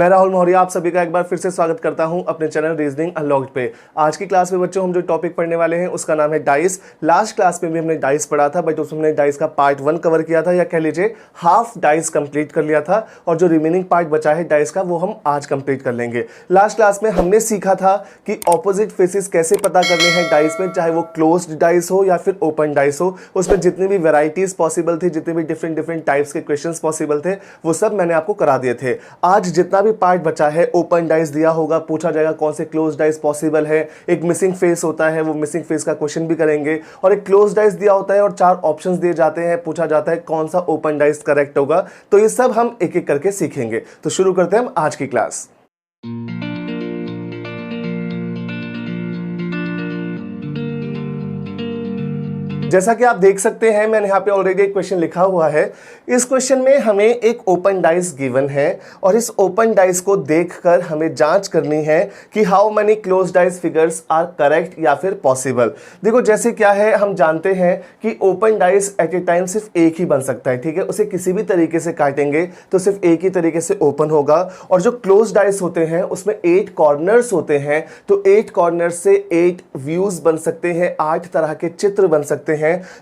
मैं राहुल मौर्य आप सभी का एक बार फिर से स्वागत करता हूं अपने चैनल रीजनिंग अनलॉक्ड पे। आज की क्लास में बच्चों हम जो टॉपिक पढ़ने वाले हैं उसका नाम है डाइस। लास्ट क्लास में भी हमने डाइस पढ़ा था, बट उसमें हमने डाइस का पार्ट 1 कवर किया था, या कह लीजिए हाफ डाइस कंप्लीट कर लिया था, और जो रिमेनिंग पार्ट बचा है डाइस का वो हम आज कंप्लीट कर लेंगे। लास्ट क्लास में हमने सीखा था कि ऑपोजिट फेसेस कैसे पता करने हैं डाइस में, चाहे वो क्लोज्ड डाइस हो या फिर ओपन डाइस हो। उसमें जितनी भी वेराइटीज पॉसिबल थी, जितने भी डिफरेंट टाइप्स के क्वेश्चंस पॉसिबल थे, वो सब मैंने आपको करा दिए थे। आज जितना भी पार्ट बचा है, ओपन डाइस दिया होगा, पूछा जाएगा कौन से क्लोज डाइस पॉसिबल है, एक मिसिंग फेस होता है, वो मिसिंग फेस का क्वेश्चन भी करेंगे, और एक क्लोज डाइस दिया होता है और 4 ऑप्शंस दिए जाते हैं, पूछा जाता है कौन सा ओपन डाइस करेक्ट होगा। तो ये सब हम एक एक करके सीखेंगे। तो शुरू करते हैं हम आज की क्लास। जैसा कि आप देख सकते हैं, मैंने यहाँ पे ऑलरेडी एक क्वेश्चन लिखा हुआ है। इस क्वेश्चन में हमें एक ओपन डाइस गिवन है, और इस ओपन डाइस को देखकर हमें जांच करनी है कि how many close dice figures are correct या फिर पॉसिबल। देखो जैसे क्या है, हम जानते हैं कि open dice at a time सिर्फ एक ही बन सकता है, ठीक है। उसे किसी भी तरीके से काटेंगे तो सिर्फ एक ही तरीके से ओपन होगा। और जो क्लोज डाइस होते हैं उसमें 8 कॉर्नर्स होते हैं, तो 8 कॉर्नर से 8 व्यूज बन सकते हैं, 8 तरह के चित्र बन सकते हैं,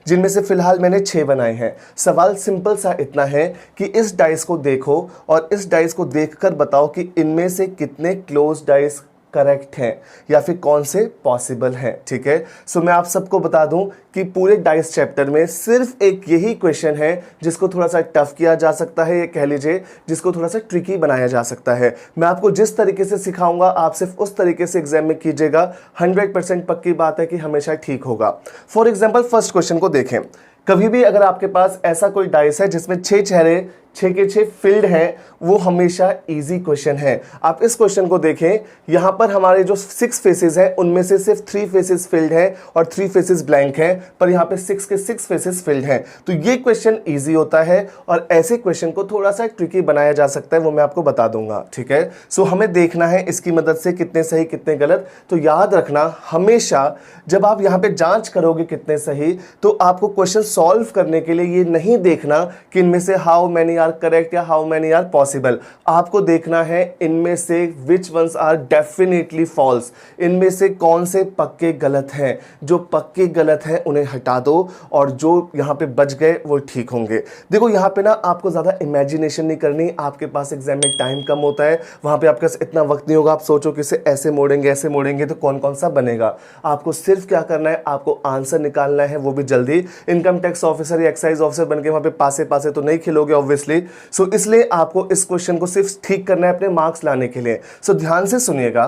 जिनमें से फिलहाल मैंने 6 बनाए हैं। सवाल सिंपल सा इतना है कि इस डाइस को देखो और इस डाइस को देखकर बताओ कि इनमें से कितने क्लोज डाइस करेक्ट हैं या फिर कौन से पॉसिबल हैं, ठीक है। सो मैं आप सबको बता दूं कि पूरे डाइस चैप्टर में सिर्फ एक यही क्वेश्चन है जिसको थोड़ा सा टफ किया जा सकता है, ये कह लीजिए जिसको थोड़ा सा ट्रिकी बनाया जा सकता है। मैं आपको जिस तरीके से सिखाऊंगा आप सिर्फ उस तरीके से एग्जाम में कीजिएगा। 100% पक्की बात है कि हमेशा ठीक होगा। फॉर एग्जाम्पल फर्स्ट क्वेश्चन को देखें। कभी भी अगर आपके पास ऐसा कोई डाइस है जिसमें 6 चेहरे 6 के 6 फील्ड हैं, वो हमेशा इजी क्वेश्चन है। आप इस क्वेश्चन को देखें, यहां पर हमारे जो 6 फेसेस हैं उनमें से सिर्फ 3 फेसेस फिल्ड हैं और 3 फेसेस ब्लैंक हैं, पर यहां पे 6 के 6 फेसेस फिल्ड हैं। तो ये क्वेश्चन इजी होता है, और ऐसे क्वेश्चन को थोड़ा सा ट्रिकी बनाया जा सकता है, वो मैं आपको बता दूंगा, ठीक है। सो हमें देखना है इसकी मदद से कितने सही कितने गलत। तो याद रखना, हमेशा जब आप यहां पे जांच करोगे कितने सही, तो आपको क्वेश्चन सॉल्व करने के लिए ये नहीं देखना कि इनमें से हाउ मेनी आर करेक्ट या हाउ मेनी आर पॉसिबल। आपको देखना है इनमें से विच वंस आर डेफिनेटली फॉल्स, इनमें से कौन से पक्के गलत हैं। जो पक्के गलत हैं उन्हें हटा दो, और जो यहाँ पे बच गए वो ठीक होंगे। देखो यहाँ पे ना आपको ज़्यादा इमेजिनेशन नहीं करनी, आपके पास एग्जाम में टाइम कम होता है, वहाँ पे आपके पास इतना वक्त नहीं होगा आप सोचो कि इसे ऐसे मोड़ेंगे तो कौन कौन सा बनेगा। आपको सिर्फ क्या करना है, आपको आंसर निकालना है, वो भी जल्दी। इनकम टैक्स ऑफिसर या एक्साइज ऑफिसर बन के वहाँ पे पासे पासे तो नहीं खिलोगे ऑब्वियसली। सो इसलिए आपको इस क्वेश्चन को सिर्फ ठीक करना है अपने मार्क्स लाने के लिए। सो ध्यान से सुनिएगा,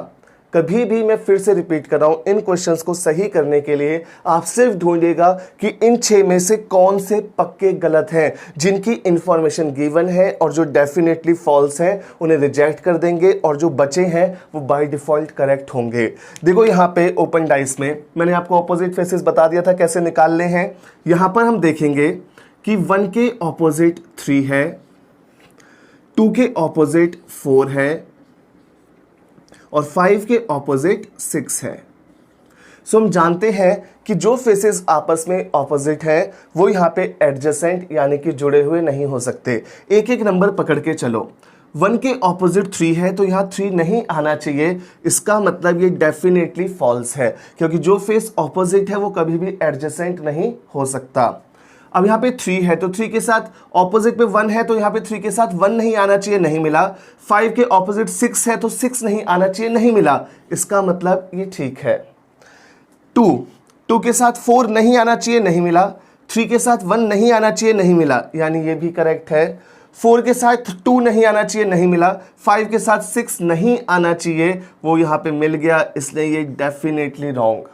कभी भी मैं फिर से रिपीट कर रहा हूं, इन क्वेश्चंस को सही करने के लिए आप सिर्फ ढूंढिएगा कि इन 6 में से कौन से पक्के गलत हैं, जिनकी इंफॉर्मेशन गिवन है, और जो डेफिनेटली फॉल्स हैं उन्हें रिजेक्ट कर देंगे, और जो बचे हैं वो बाय डिफॉल्ट करेक्ट होंगे। देखो यहाँ पे ओपन डाइस में मैंने आपको ऑपोजिट फेसेस बता दिया था कैसे निकालने हैं। यहां पर हम देखेंगे कि 1 के ऑपोजिट 3 है, 2 के ऑपोजिट 4 है, और 5 के ऑपोजिट 6 है। सो हम जानते हैं कि जो फेसेस आपस में ऑपोजिट हैं वो यहाँ पे एडजेसेंट यानी कि जुड़े हुए नहीं हो सकते। एक एक नंबर पकड़ के चलो। 1 के ऑपोजिट 3 है, तो यहाँ 3 नहीं आना चाहिए, इसका मतलब ये डेफिनेटली फॉल्स है, क्योंकि जो फेस ऑपोजिट है वो कभी भी एडजेसेंट नहीं हो सकता। अब यहाँ पे 3 है, तो 3 के साथ ऑपोजिट पे 1 है, तो यहाँ पे 3 के साथ 1 नहीं आना चाहिए, नहीं मिला। 5 के ऑपोजिट 6 है, तो 6 नहीं आना चाहिए, नहीं मिला, इसका मतलब ये ठीक है। 2 के साथ 4 नहीं आना चाहिए, नहीं मिला। 3 के साथ 1 नहीं आना चाहिए, नहीं मिला, यानी ये भी करेक्ट है। 4 के साथ 2 नहीं आना चाहिए, नहीं मिला। 5 के साथ 6 नहीं आना चाहिए, वो यहाँ पे मिल गया, इसलिए ये डेफिनेटली रॉन्ग।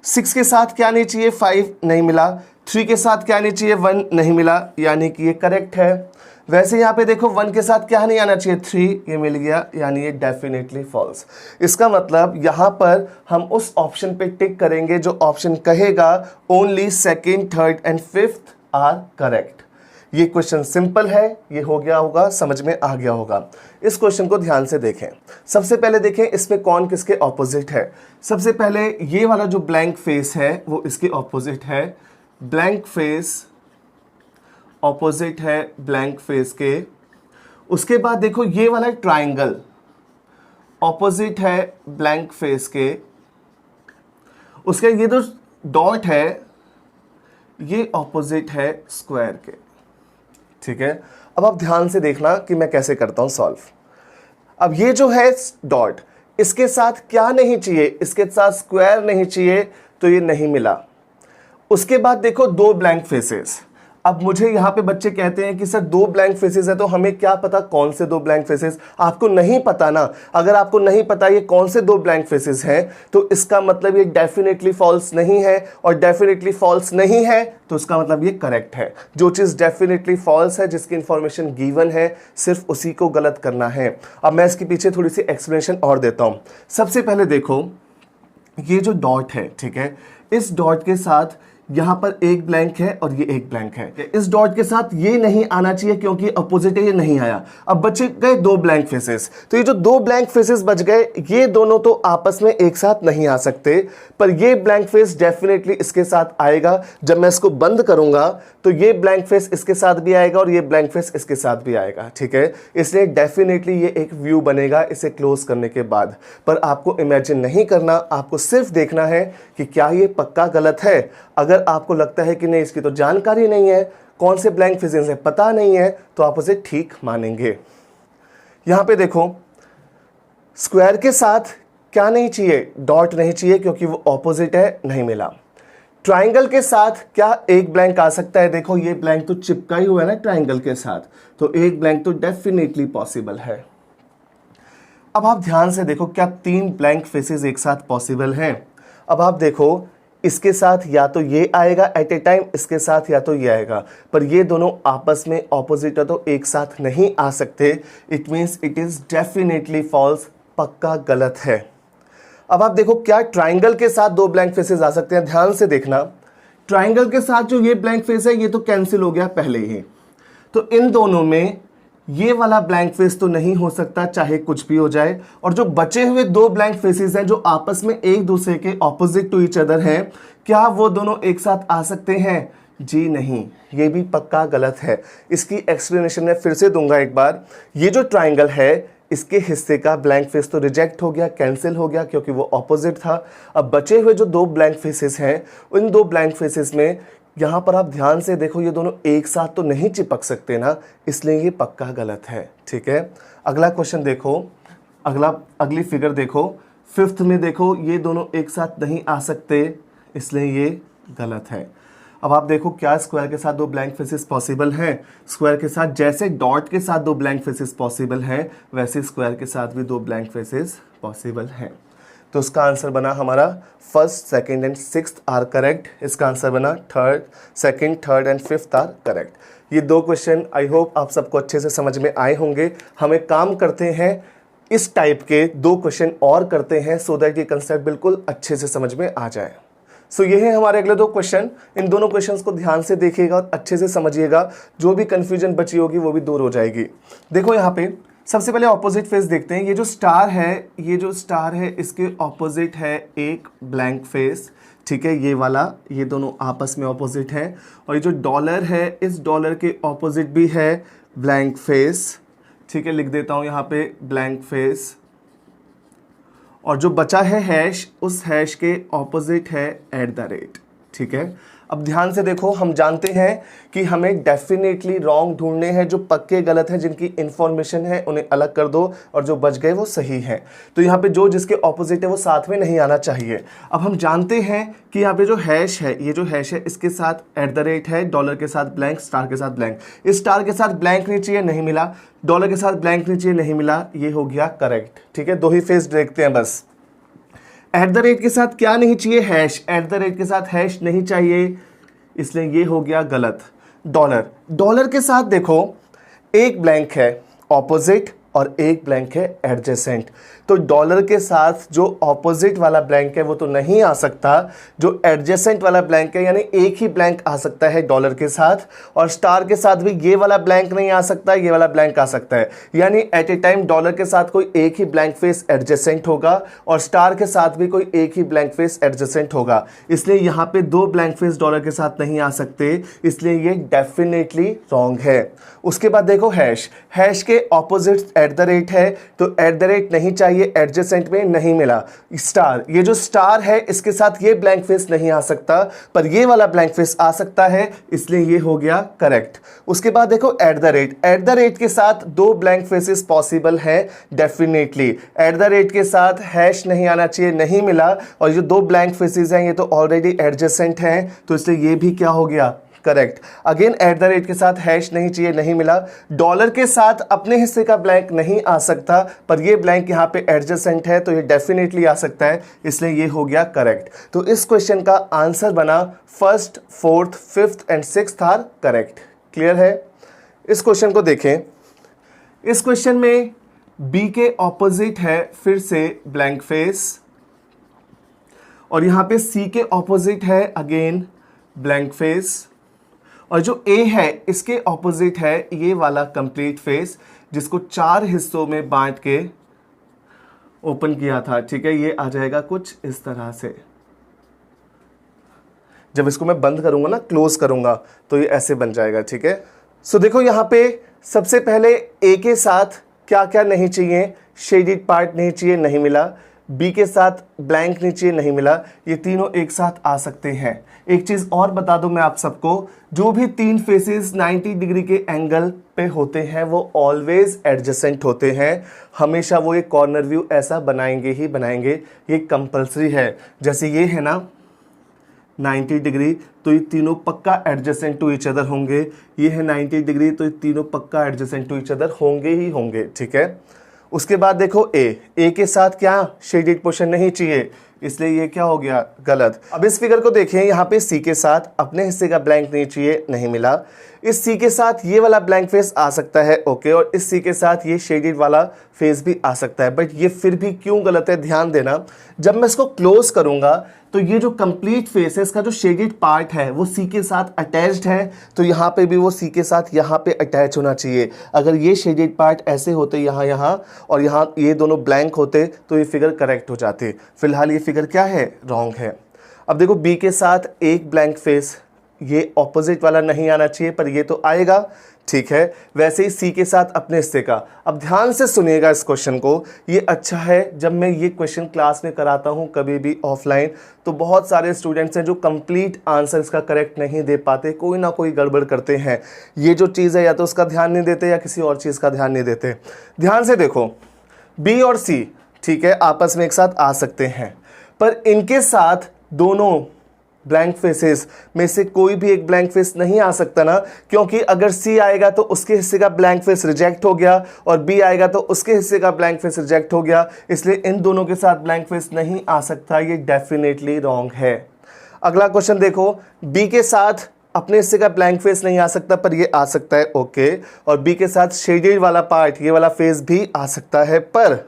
6 के साथ क्या नहीं चाहिए, 5 नहीं मिला। 3 के साथ क्या नहीं चाहिए, 1 नहीं मिला, यानी कि ये करेक्ट है। वैसे यहाँ पे देखो 1 के साथ क्या नहीं आना चाहिए, 3, ये मिल गया, यानी ये डेफिनेटली फॉल्स। इसका मतलब यहाँ पर हम उस ऑप्शन पे टिक करेंगे जो ऑप्शन कहेगा only second, third and fifth are correct. ये क्वेश्चन सिंपल है, ये हो गया होगा, समझ में आ गया होगा। इस क्वेश्चन को ध्यान से देखें। सबसे पहले देखें इसमें कौन किसके ऑपोजिट है। सबसे पहले ये वाला जो ब्लैंक फेस है वो इसके ऑपोजिट है। ब्लैंक फेस ऑपोजिट है ब्लैंक फेस के, उसके बाद देखो ये वाला ट्राइंगल ऑपोजिट है ब्लैंक फेस के, उसके ये जो डॉट है ये ऑपोजिट है स्क्वायर के। ठीक है, अब आप ध्यान से देखना कि मैं कैसे करता हूं सॉल्व। अब ये जो है डॉट, इसके साथ क्या नहीं चाहिए, इसके साथ स्क्वायर नहीं चाहिए, तो ये नहीं मिला। उसके बाद देखो दो ब्लैंक फेसेस। अब मुझे यहाँ पे बच्चे कहते हैं कि सर दो ब्लैंक फेसेस है, तो हमें क्या पता कौन से दो ब्लैंक फेसेस। आपको नहीं पता ना, अगर आपको नहीं पता ये कौन से दो ब्लैंक फेसेस हैं, तो इसका मतलब ये डेफिनेटली फॉल्स नहीं है, और डेफिनेटली फॉल्स नहीं है तो इसका मतलब ये करेक्ट है। जो चीज़ डेफिनेटली फॉल्स है, जिसकी इंफॉर्मेशन गिवन है, सिर्फ उसी को गलत करना है। अब मैं इसके पीछे थोड़ी सी एक्सप्लेनेशन और देता हूँ। सबसे पहले देखो ये जो डॉट है, ठीक है, इस डॉट के साथ यहां पर एक ब्लैंक है और ये एक ब्लैंक है। इस डॉट के साथ ये नहीं आना चाहिए क्योंकि अपोजिट है, ये नहीं आया। अब बचे गए दो ब्लैंक फेसेस, तो ये जो दो ब्लैंक फेसेस बच गए, ये दोनों तो आपस में एक साथ नहीं आ सकते, पर ये ब्लैंक फेस डेफिनेटली इसके साथ आएगा। जब मैं इसको बंद करूंगा तो ये ब्लैंक फेस इसके साथ भी आएगा और ये ब्लैंक फेस इसके साथ भी आएगा। ठीक है, इसलिए डेफिनेटली ये एक व्यू बनेगा इसे क्लोज करने के बाद। पर आपको इमेजिन नहीं करना, आपको सिर्फ देखना है कि क्या ये पक्का गलत है। अगर आपको लगता है कि नहीं, इसकी तो जानकारी नहीं है, कौन से ब्लैंक फेसेस है पता नहीं है, तो आप उसे ठीक मानेंगे। यहां पे देखो स्क्वायर के साथ क्या नहीं चाहिए, डॉट नहीं चाहिए क्योंकि वो ऑपोजिट है, नहीं मिला। ट्राइंगल के साथ क्या एक ब्लैंक आ सकता है, देखो ये ब्लैंक तो चिपका ही हुआ है ना ट्राइंगल के साथ, तो एक ब्लैंक तो डेफिनेटली पॉसिबल है। अब आप ध्यान से देखो क्या तीन ब्लैंक फेसेस एक साथ पॉसिबल हैं। अब आप देखो इसके साथ या तो ये आएगा एट ए टाइम, इसके साथ या तो ये आएगा, पर ये दोनों आपस में ऑपोजिट है तो एक साथ नहीं आ सकते। It means it is definitely false, पक्का गलत है। अब आप देखो क्या ट्राइंगल के साथ दो ब्लैंक फेसेस आ सकते हैं, ध्यान से देखना। ट्राइंगल के साथ जो ये ब्लैंक फेस है ये तो कैंसिल हो गया पहले ही, तो इन दोनों में ये वाला ब्लैंक फेस तो नहीं हो सकता चाहे कुछ भी हो जाए। और जो बचे हुए दो ब्लैंक फेसेस हैं जो आपस में एक दूसरे के ऑपोजिट टू ईच अदर हैं, क्या वो दोनों एक साथ आ सकते हैं? जी नहीं, ये भी पक्का गलत है। इसकी एक्सप्लेनेशन मैं फिर से दूंगा एक बार। ये जो ट्राइंगल है इसके हिस्से का ब्लैंक फेस तो रिजेक्ट हो गया, कैंसिल हो गया क्योंकि वो ऑपोजिट था। अब बचे हुए जो दो ब्लैंक फेसेस हैं, उन दो ब्लैंक फेसेस में यहाँ पर आप ध्यान से देखो ये दोनों एक साथ तो नहीं चिपक सकते ना, इसलिए ये पक्का गलत है। ठीक है, अगला क्वेश्चन देखो, अगली फिगर देखो, फिफ्थ में देखो ये दोनों एक साथ नहीं आ सकते, इसलिए ये गलत है। अब आप देखो क्या स्क्वायर के साथ दो ब्लैंक फेसेस पॉसिबल हैं? स्क्वायर के साथ जैसे डॉट के साथ दो ब्लैंक फेसेस पॉसिबल हैं, वैसे स्क्वायर के साथ भी दो ब्लैंक फेसेस पॉसिबल हैं। तो इसका आंसर बना हमारा first, second and sixth are correct. इसका आंसर बना second, third and fifth are correct. ये दो क्वेश्चन आई होप आप सबको अच्छे से समझ में आए होंगे। हम एक काम करते हैं, इस टाइप के दो क्वेश्चन और करते हैं सो दैट ये कंसेप्ट बिल्कुल अच्छे से समझ में आ जाए। सो ये है हमारे अगले दो क्वेश्चन। इन दोनों क्वेश्चंस को ध्यान से देखिएगा और अच्छे से समझिएगा, जो भी कंफ्यूजन बची होगी वो भी दूर हो जाएगी। देखो यहाँ पे सबसे पहले ऑपोजिट फेस देखते हैं। ये जो स्टार है इसके ऑपोजिट है एक ब्लैंक फेस। ठीक है, ये वाला, ये दोनों आपस में ऑपोजिट है। और ये जो डॉलर है, इस डॉलर के ऑपोजिट भी है ब्लैंक फेस। ठीक है, लिख देता हूँ यहाँ पे ब्लैंक फेस। और जो बचा है हैश, उस हैश के ऑपोजिट है @। ठीक है, अब ध्यान से देखो, हम जानते हैं कि हमें डेफिनेटली रॉन्ग ढूंढने हैं, जो पक्के गलत हैं, जिनकी इंफॉर्मेशन है उन्हें अलग कर दो और जो बच गए वो सही हैं। तो यहाँ पे जो जिसके ऑपोजिट है वो साथ में नहीं आना चाहिए। अब हम जानते हैं कि यहाँ पे जो हैश है, ये जो हैश है इसके साथ @ है, डॉलर के साथ ब्लैंक, स्टार के साथ ब्लैंक। इस स्टार के साथ ब्लैंक नहीं चाहिए, नहीं मिला। डॉलर के साथ ब्लैंक नहीं चाहिए, नहीं मिला। ये हो गया करेक्ट। ठीक है, दो ही फेस देखते हैं बस। @ के साथ क्या नहीं चाहिए? हैश। @ के साथ हैश नहीं चाहिए, इसलिए ये हो गया गलत। डॉलर के साथ देखो एक ब्लैंक है ऑपोजिट और एक ब्लैंक है एडजेसेंट। तो डॉलर के साथ जो ऑपोजिट वाला ब्लैंक है वो तो नहीं आ सकता, जो एडजेसेंट वाला ब्लैंक है यानी एक ही ब्लैंक आ सकता है डॉलर के साथ, और स्टार के साथ भी ये वाला ब्लैंक नहीं आ सकता, ये वाला ब्लैंक आ सकता है। यानी एट ए टाइम डॉलर के साथ कोई एक ही ब्लैंक फेस एडजेसेंट होगा और स्टार के साथ भी कोई एक ही ब्लैंक फेस एडजेसेंट होगा, इसलिए यहां पे दो ब्लैंक फेस डॉलर के साथ नहीं आ सकते, इसलिए ये डेफिनेटली रॉन्ग है। उसके बाद देखो हैश, हैश के ऑपोजिट एट द रेट है, तो एट द रेट नहीं चाहिए, एडजेसेंट में नहीं मिला। स्टार, ये जो स्टार है इसके साथ ये ब्लैंक फेस नहीं आ सकता, पर ये वाला ब्लैंक फेस आ सकता है, इसलिए ये हो गया करेक्ट। उसके बाद देखो at the rate, at the rate के साथ दो ब्लैंक फेसेस पॉसिबल है डेफिनेटली। एट द रेट के साथ हैश नहीं आना चाहिए, नहीं मिला, और ये दो ब्लैंक फेसेस हैं ये तो ऑलरेडी एडजेसेंट हैं, तो इसलिए ये भी क्या हो गया correct. Again at the rate के साथ हैश नहीं चाहिए, नहीं मिला। डॉलर के साथ अपने हिस्से का ब्लैंक नहीं आ सकता, पर ये ब्लैंक यहाँ पे एडजेसेंट है तो ये डेफिनेटली आ सकता है, इसलिए ये हो गया करेक्ट। तो इस क्वेश्चन का आंसर बना first, fourth, fifth and sixth are correct. Clear है? इस क्वेश्चन को देखें। इस क्वेश्चन में बी के ऑपोजिट है फिर से ब्लैंक फेस, और यहां पे सी के ऑपोजिट है अगेन ब्लैंक फेस, और जो ए है इसके ऑपोजिट है ये वाला कंप्लीट फेस जिसको चार हिस्सों में बांट के ओपन किया था। ठीक है, ये आ जाएगा कुछ इस तरह से। जब इसको मैं बंद करूंगा ना, क्लोज करूंगा, तो ये ऐसे बन जाएगा। ठीक है, सो देखो यहाँ पे सबसे पहले ए के साथ क्या क्या नहीं चाहिए, शेडेड पार्ट नहीं चाहिए, नहीं मिला। बी के साथ ब्लैंक नहीं चाहिए, नहीं मिला। ये तीनों एक साथ आ सकते हैं। एक चीज और बता दूं मैं आप सबको, जो भी तीन फेसेस 90 डिग्री के एंगल पे होते हैं वो ऑलवेज एडजेसेंट होते हैं, हमेशा वो एक कॉर्नर व्यू ऐसा बनाएंगे ही बनाएंगे, ये कंपलसरी है। जैसे ये है ना 90 डिग्री, तो ये तीनों पक्का एडजेसेंट टू ईच अदर होंगे। ये है 90 डिग्री, तो ये तीनों पक्का एडजेसेंट टू ईच अदर होंगे ही होंगे। ठीक है, उसके बाद देखो ए के साथ क्या शेडेड पोर्शन नहीं चाहिए, इसलिए ये क्या हो गया गलत। अब इस फिगर को देखें, यहाँ पे सी के साथ अपने हिस्से का ब्लैंक नहीं चाहिए, नहीं मिला। इस सी के साथ ये वाला ब्लैंक फेस आ सकता है, ओके, और इस सी के साथ ये शेडेड वाला फेस भी आ सकता है, बट ये फिर भी क्यों गलत है ध्यान देना। जब मैं इसको क्लोज करूंगा तो ये जो कंप्लीट फेस है इसका जो शेडेड पार्ट है वो सी के साथ अटैच्ड है, तो यहाँ पे भी वो सी के साथ यहाँ पे अटैच होना चाहिए। अगर ये शेडेड पार्ट ऐसे होते यहाँ और यहाँ ये दोनों ब्लैंक होते तो ये फिगर करेक्ट हो जाते। फिलहाल ये फिगर क्या है, रॉन्ग है। अब देखो बी के साथ एक ब्लैंक फेस, ये ऑपोजिट वाला नहीं आना चाहिए पर ये तो आएगा, ठीक है। वैसे ही सी के साथ अपने हिस्से का। अब ध्यान से सुनिएगा इस क्वेश्चन को, ये अच्छा है जब मैं ये क्वेश्चन क्लास में कराता हूँ कभी भी ऑफलाइन, तो बहुत सारे स्टूडेंट्स हैं जो कंप्लीट आंसर इसका करेक्ट नहीं दे पाते, कोई ना कोई गड़बड़ करते हैं। ये जो चीज़ है या तो उसका ध्यान नहीं देते या किसी और चीज़ का ध्यान नहीं देते। ध्यान से देखो, बी और सी ठीक है आपस में एक साथ आ सकते हैं, पर इनके साथ दोनों ब्लैंक फेसेस में से कोई भी एक ब्लैंक फेस नहीं आ सकता ना, क्योंकि अगर सी आएगा तो उसके हिस्से का ब्लैंक फेस रिजेक्ट हो गया और बी आएगा तो उसके हिस्से का ब्लैंक फेस रिजेक्ट हो गया, इसलिए इन दोनों के साथ ब्लैंक फेस नहीं आ सकता, ये डेफिनेटली रॉन्ग है। अगला क्वेश्चन देखो, बी के साथ अपने हिस्से का ब्लैंक फेस नहीं आ सकता पर ये आ सकता है, ओके, और बी के साथ शेडेड वाला पार्ट ये वाला फेस भी आ सकता है, पर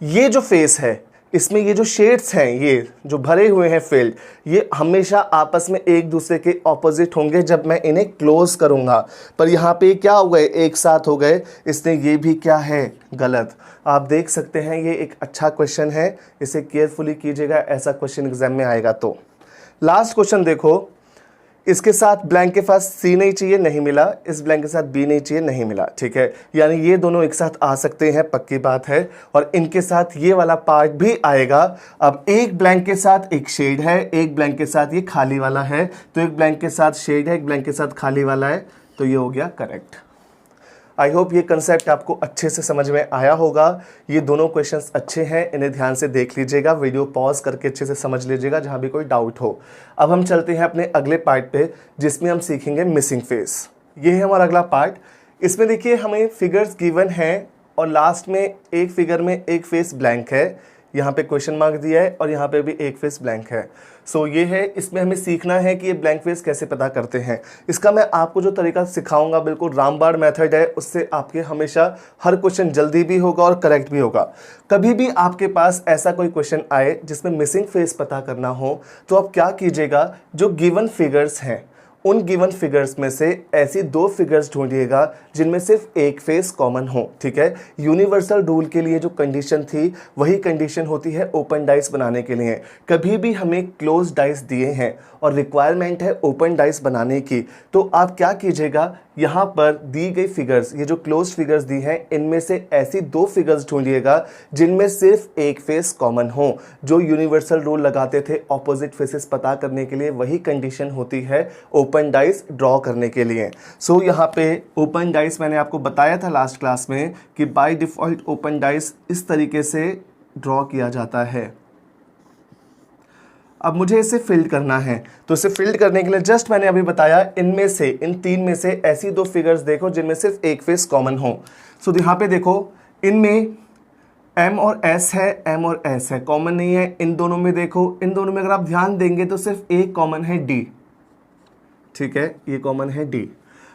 ये जो फेस है इसमें ये जो शेड्स हैं ये जो भरे हुए हैं फील्ड, ये हमेशा आपस में एक दूसरे के ऑपोजिट होंगे जब मैं इन्हें क्लोज करूंगा, पर यहाँ पे क्या हो गए, एक साथ हो गए, इसलिए ये भी क्या है, गलत। आप देख सकते हैं ये एक अच्छा क्वेश्चन है, इसे केयरफुली कीजिएगा, ऐसा क्वेश्चन एग्जाम में आएगा। तो लास्ट क्वेश्चन देखो, इसके साथ ब्लैंक के पास सी नहीं चाहिए, नहीं मिला, इस ब्लैंक के साथ बी नहीं चाहिए, नहीं मिला, ठीक है, यानी ये दोनों एक साथ आ सकते हैं, पक्की बात है, और इनके साथ ये वाला पार्ट भी आएगा। अब एक ब्लैंक के साथ एक शेड है, एक ब्लैंक के साथ ये खाली वाला है, तो एक ब्लैंक के साथ शेड है, एक ब्लैंक के साथ खाली वाला है, तो ये हो गया करेक्ट। आई होप ये कंसेप्ट आपको अच्छे से समझ में आया होगा। ये दोनों क्वेश्चंस अच्छे हैं, इन्हें ध्यान से देख लीजिएगा, वीडियो पॉज करके अच्छे से समझ लीजिएगा जहाँ भी कोई डाउट हो। अब हम चलते हैं अपने अगले पार्ट पे जिसमें हम सीखेंगे मिसिंग फेस। ये है हमारा अगला पार्ट। इसमें देखिए हमें फिगर्स गिवन हैं और लास्ट में एक फिगर में एक फेस ब्लैंक है, यहाँ पे क्वेश्चन मार्क दिया है और यहाँ पे भी एक फेस ब्लैंक है। सो ये है, इसमें हमें सीखना है कि ये ब्लैंक फेस कैसे पता करते हैं। इसका मैं आपको जो तरीका सिखाऊंगा बिल्कुल रामबाण मेथड है, उससे आपके हमेशा हर क्वेश्चन जल्दी भी होगा और करेक्ट भी होगा। कभी भी आपके पास ऐसा कोई क्वेश्चन आए जिसमें मिसिंग फेस पता करना हो, तो आप क्या कीजिएगा, जो गिवन फिगर्स हैं उन गिवन फिगर्स में से ऐसी दो फिगर्स ढूंढिएगा जिनमें सिर्फ एक फेस कॉमन हो। ठीक है, यूनिवर्सल रूल के लिए जो कंडीशन थी वही कंडीशन होती है ओपन डाइस बनाने के लिए। कभी भी हमें क्लोज डाइस दिए हैं और रिक्वायरमेंट है ओपन डाइस बनाने की, तो आप क्या कीजिएगा, यहाँ पर दी गई फिगर्स, ये जो क्लोज फिगर्स दी हैं, इनमें से ऐसी दो फिगर्स ढूंढिएगा जिनमें सिर्फ एक फेस कॉमन हो। जो यूनिवर्सल रूल लगाते थे ऑपोजिट फेसेस पता करने के लिए, वही कंडीशन होती है ओपन डाइस ड्रॉ करने के लिए। सो यहाँ पे ओपन डाइस मैंने आपको बताया था लास्ट क्लास में कि बाय डिफॉल्ट ओपन डाइस इस तरीके से ड्रॉ किया जाता है। अब मुझे इसे फिल्ड करना है, तो इसे फिल्ड करने के लिए जस्ट मैंने अभी बताया, इनमें से, इन तीन में से ऐसी दो फिगर्स देखो जिनमें सिर्फ एक फेस कॉमन हो। सो यहाँ पे देखो, इनमें M और S है, M और S है, कॉमन नहीं है। इन दोनों में देखो, इन दोनों में अगर आप ध्यान देंगे तो सिर्फ एक कॉमन है D। ठीक है, ये कॉमन है D।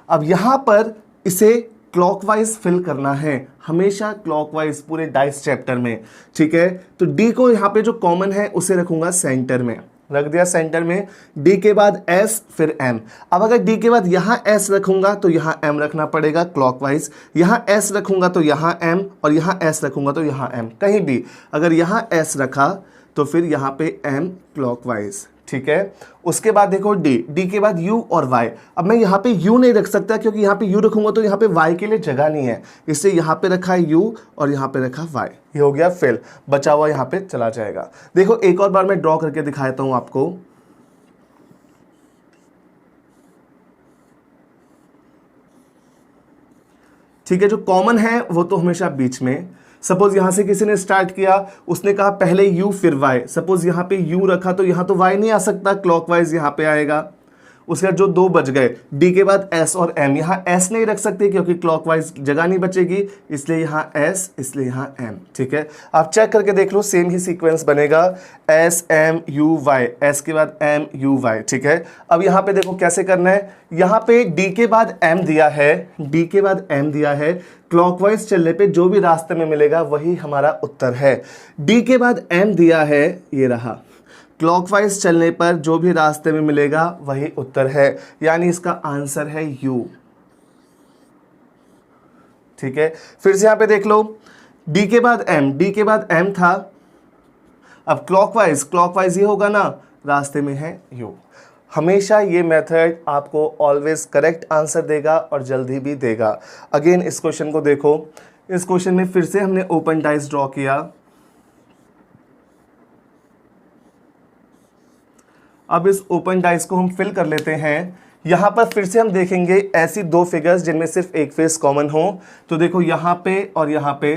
अब यहाँ पर इसे क्लॉकवाइज फिल करना है, हमेशा क्लॉकवाइज पूरे डाइस चैप्टर में। ठीक है, तो D को यहाँ पे जो कॉमन है उसे रखूंगा सेंटर में, रख दिया सेंटर में। D के बाद S फिर M। अब अगर D के बाद यहाँ S रखूंगा तो यहाँ M रखना पड़ेगा क्लॉकवाइज, यहाँ S रखूंगा तो यहाँ M, और यहाँ S रखूंगा तो यहाँ M। कहीं भी अगर यहाँ S रखा तो फिर यहाँ पे M क्लॉकवाइज। ठीक है, उसके बाद देखो D के बाद U और Y। अब मैं यहाँ पे U नहीं रख सकता क्योंकि यहाँ पे U रखूंगा तो यहाँ पे Y के लिए जगह नहीं है, इसलिए यहाँ पे रखा है U और यहाँ पे रखा Y। ये हो गया फिल, बचा हुआ यहाँ पे चला जाएगा। देखो एक और बार मैं ड्रॉ करके दिखाता हूँ आपको। ठीक है, जो कॉमन है वो तो हमेशा बीच में। सपोज यहां से किसी ने स्टार्ट किया, उसने कहा पहले U फिर Y। सपोज यहां पे U रखा तो यहां तो Y नहीं आ सकता, क्लॉकवाइज यहां पे आएगा। उसके बाद जो दो बच गए, D के बाद S और M, यहाँ S नहीं रख सकते क्योंकि क्लॉकवाइज जगह नहीं बचेगी, इसलिए यहाँ S, इसलिए यहाँ M। ठीक है, आप चेक करके देख लो, सेम ही सीक्वेंस बनेगा, S M U Y, S के बाद M U Y। ठीक है, अब यहाँ पे देखो कैसे करना है। यहाँ पे D के बाद M दिया है, D के बाद M दिया है, क्लॉकवाइज चलने पे जो भी रास्ते में मिलेगा वही हमारा उत्तर है। D के बाद M दिया है, ये रहा, क्लॉकवाइज चलने पर जो भी रास्ते में मिलेगा वही उत्तर है, यानी इसका आंसर है U। ठीक है, फिर से यहां पे देख लो, D के बाद M, D के बाद M था, अब क्लॉकवाइज ये होगा ना, रास्ते में है U। हमेशा ये मेथड आपको ऑलवेज करेक्ट आंसर देगा और जल्दी भी देगा। अगेन इस क्वेश्चन को देखो, इस क्वेश्चन में फिर से हमने ओपन डाइस ड्रॉ किया। अब इस ओपन डाइस को हम फिल कर लेते हैं। यहाँ पर फिर से हम देखेंगे ऐसी दो फिगर्स जिनमें सिर्फ एक फेस कॉमन हो। तो देखो यहाँ पे और यहाँ पे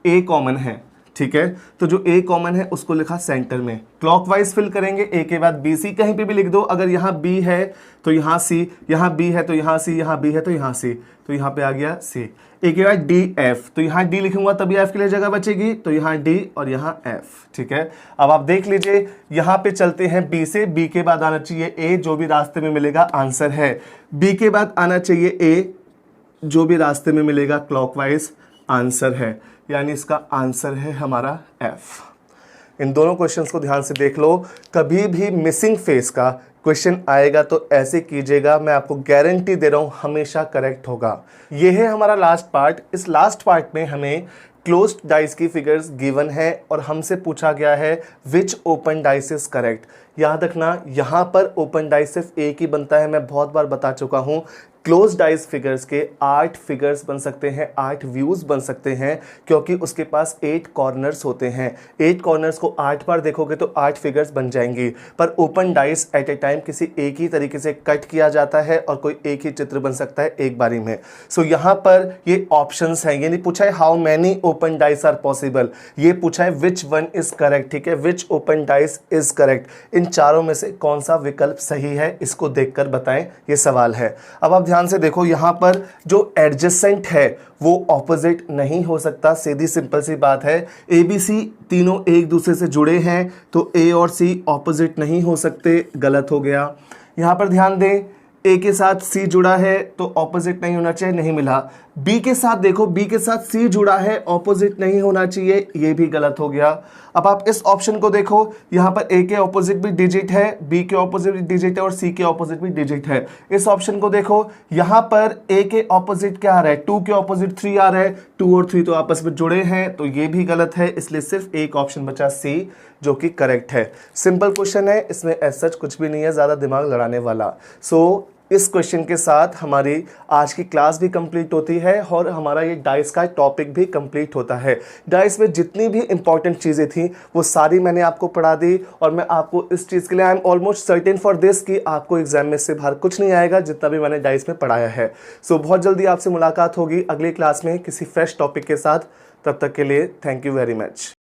A कॉमन है। ठीक है, तो जो A कॉमन है उसको लिखा सेंटर में, क्लॉकवाइज फिल करेंगे, A के बाद B, C कहीं पे भी लिख दो। अगर यहाँ B है तो यहाँ C, यहाँ B है तो यहाँ C, यहाँ B है तो यहाँ C, तो यहाँ पे आ गया C। A के बाद D F, तो यहाँ D लिखूंगा तभी F के लिए जगह बचेगी, तो यहाँ D और यहाँ F। ठीक है, अब आप देख लीजिए, यहाँ पे चलते हैं B से, B के बाद आना चाहिए A, जो भी रास्ते में मिलेगा आंसर है। B के बाद आना चाहिए A, जो भी रास्ते में मिलेगा क्लॉकवाइज आंसर है, यानी इसका आंसर है हमारा F। इन दोनों क्वेश्चंस को ध्यान से देख लो, कभी भी मिसिंग फेस का क्वेश्चन आएगा तो ऐसे कीजिएगा, मैं आपको गारंटी दे रहा हूं हमेशा करेक्ट होगा। ये है हमारा लास्ट पार्ट। इस लास्ट पार्ट में हमें क्लोज्ड डाइस की फिगर्स गिवन है और हमसे पूछा गया है which open dice is correct. याद रखना, यहाँ पर ओपन डाइस सिर्फ एक ही बनता है, मैं बहुत बार बता चुका हूँ। क्लोज डाइस फिगर्स के 8 फिगर्स बन सकते हैं, 8 व्यूज बन सकते हैं, क्योंकि उसके पास 8 कॉर्नर्स होते हैं। 8 कॉर्नर्स को 8 बार देखोगे तो 8 फिगर्स बन जाएंगी। पर open dice at a time किसी एक ही तरीके से कट किया जाता है और कोई एक ही चित्र बन सकता है एक बारी में। सो यहाँ पर ये ऑप्शंस हैं, ये नहीं पूछा है how many open dice are possible, ये पूछा है विच वन इज करेक्ट। ठीक है, which open dice is correct, इन चारों में से कौन सा विकल्प सही है, इसको देखकर बताएं, ये सवाल है। अब आप ध्यान से देखो, यहाँ पर जो एडजेसेंट है वो ऑपोजिट नहीं हो सकता, सीधी सिंपल सी बात है। ए बी सी तीनों एक दूसरे से जुड़े हैं तो ए और सी ऑपोजिट नहीं हो सकते, गलत हो गया। यहाँ पर ध्यान दें, ए के साथ सी जुड़ा है तो ऑपोजिट नहीं होना चाहिए, नहीं मिला। बी के साथ देखो, बी के साथ सी जुड़ा है, ऑपोजिट नहीं होना चाहिए, ये भी गलत हो गया। अब आप इस ऑप्शन को देखो, यहाँ पर ए के ऑपोजिट भी डिजिट है, बी के ऑपोजिट भी डिजिट है और सी के ऑपोजिट भी डिजिट है। इस ऑप्शन को देखो, यहाँ पर ए के ऑपोजिट क्या आ रहा है, 2 के ऑपोजिट 3 आ रहा है, 2 और 3 तो आपस में जुड़े हैं तो ये भी गलत है, इसलिए सिर्फ एक ऑप्शन बचा सी जो कि करेक्ट है। सिंपल क्वेश्चन है, इसमें एज सच कुछ भी नहीं है ज़्यादा दिमाग लड़ाने वाला। सो इस क्वेश्चन के साथ हमारी आज की क्लास भी कंप्लीट होती है और हमारा ये डाइस का टॉपिक भी कंप्लीट होता है। डाइस में जितनी भी इंपॉर्टेंट चीज़ें थी वो सारी मैंने आपको पढ़ा दी और मैं आपको इस चीज़ के लिए I am almost certain for this कि आपको एग्जाम में से बाहर कुछ नहीं आएगा जितना भी मैंने डाइस में पढ़ाया है। सो बहुत जल्दी आपसे मुलाकात होगी अगली क्लास में किसी फ्रेश टॉपिक के साथ। तब तक के लिए थैंक यू वेरी मच।